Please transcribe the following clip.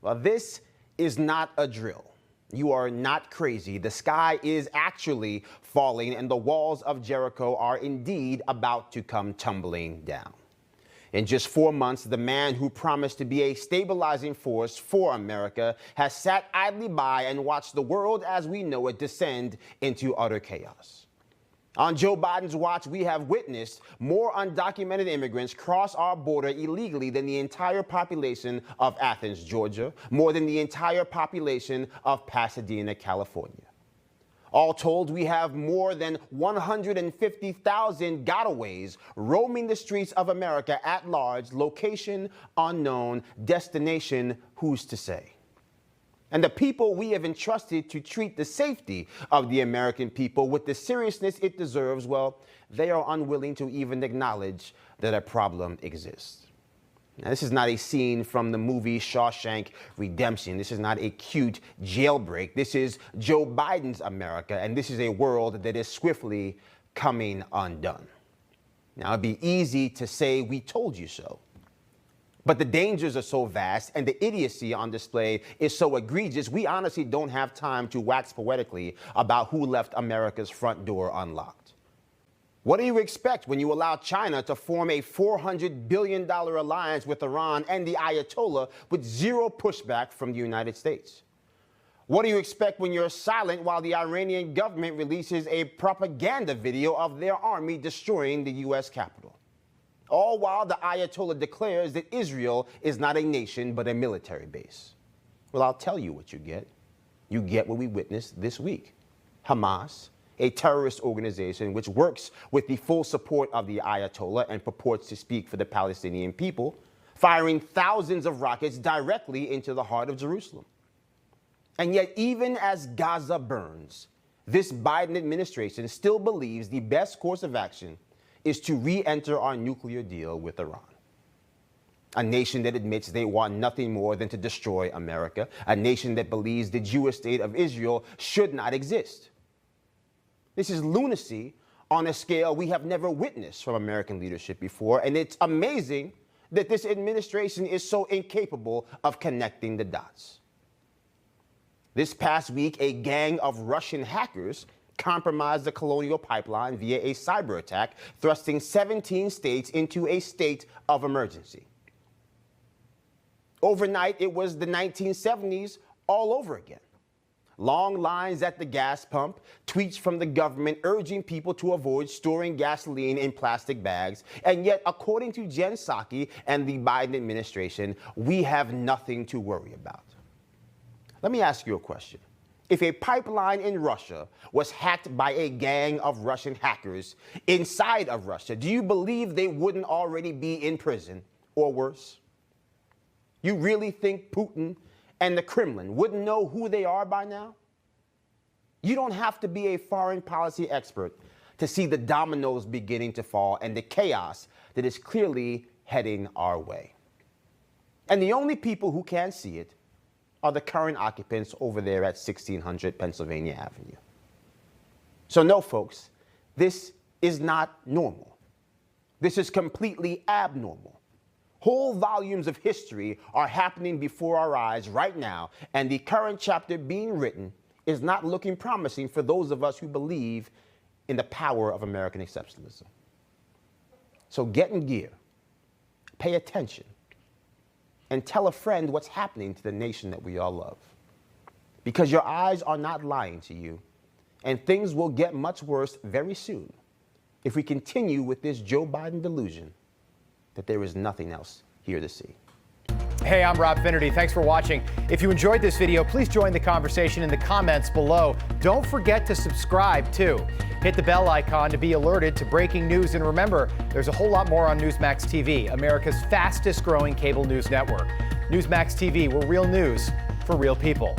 Well, this is not a drill. You are not crazy. The sky is actually falling, and the walls of Jericho are indeed about to come tumbling down. In just 4 months, the man who promised to be a stabilizing force for America has sat idly by and watched the world as we know it descend into utter chaos. On Joe Biden's watch, we have witnessed more undocumented immigrants cross our border illegally than the entire population of Athens, Georgia, more than the entire population of Pasadena, California. All told, we have more than 150,000 gotaways roaming the streets of America at large, location unknown, destination who's to say. And the people we have entrusted to treat the safety of the American people with the seriousness it deserves, well, they are unwilling to even acknowledge that a problem exists. Now, this is not a scene from the movie Shawshank Redemption. This is not a cute jailbreak. This is Joe Biden's America, and this is a world that is swiftly coming undone. Now, it'd be easy to say, "We told you so." But the dangers are so vast and the idiocy on display is so egregious, we honestly don't have time to wax poetically about who left America's front door unlocked. What do you expect when you allow China to form a $400 billion alliance with Iran and the Ayatollah with zero pushback from the United States? What do you expect when you're silent while the Iranian government releases a propaganda video of their army destroying the U.S. Capitol? All while the Ayatollah declares that Israel is not a nation but a military base. Well, I'll tell you what you get. You get what we witnessed this week. Hamas, a terrorist organization which works with the full support of the Ayatollah and purports to speak for the Palestinian people, firing thousands of rockets directly into the heart of Jerusalem. And yet, even as Gaza burns, this Biden administration still believes the best course of action is to re-enter our nuclear deal with Iran. A nation that admits they want nothing more than to destroy America. A nation that believes the Jewish state of Israel should not exist. This is lunacy on a scale we have never witnessed from American leadership before, and it's amazing that this administration is so incapable of connecting the dots. This past week, a gang of Russian hackers compromised the Colonial Pipeline via a cyber attack, thrusting 17 states into a state of emergency. Overnight, it was the 1970s all over again. Long lines at the gas pump, tweets from the government urging people to avoid storing gasoline in plastic bags, and yet, according to Jen Psaki and the Biden administration, we have nothing to worry about. Let me ask you a question. If a pipeline in Russia was hacked by a gang of Russian hackers inside of Russia, do you believe they wouldn't already be in prison or worse? You really think Putin and the Kremlin wouldn't know who they are by now? You don't have to be a foreign policy expert to see the dominoes beginning to fall and the chaos that is clearly heading our way. And the only people who can see it are the current occupants over there at 1600 Pennsylvania Avenue. So no, folks, this is not normal. This is completely abnormal. Whole volumes of history are happening before our eyes right now, and the current chapter being written is not looking promising for those of us who believe in the power of American exceptionalism. So get in gear, pay attention, and tell a friend what's happening to the nation that we all love. Because your eyes are not lying to you, and things will get much worse very soon if we continue with this Joe Biden delusion that there is nothing else here to see. Hey, I'm Rob Finnerty. Thanks for watching. If you enjoyed this video, please join the conversation in the comments below. Don't forget to subscribe, too. Hit the bell icon to be alerted to breaking news. And remember, there's a whole lot more on Newsmax TV, America's fastest growing cable news network. Newsmax TV, where real news for real people.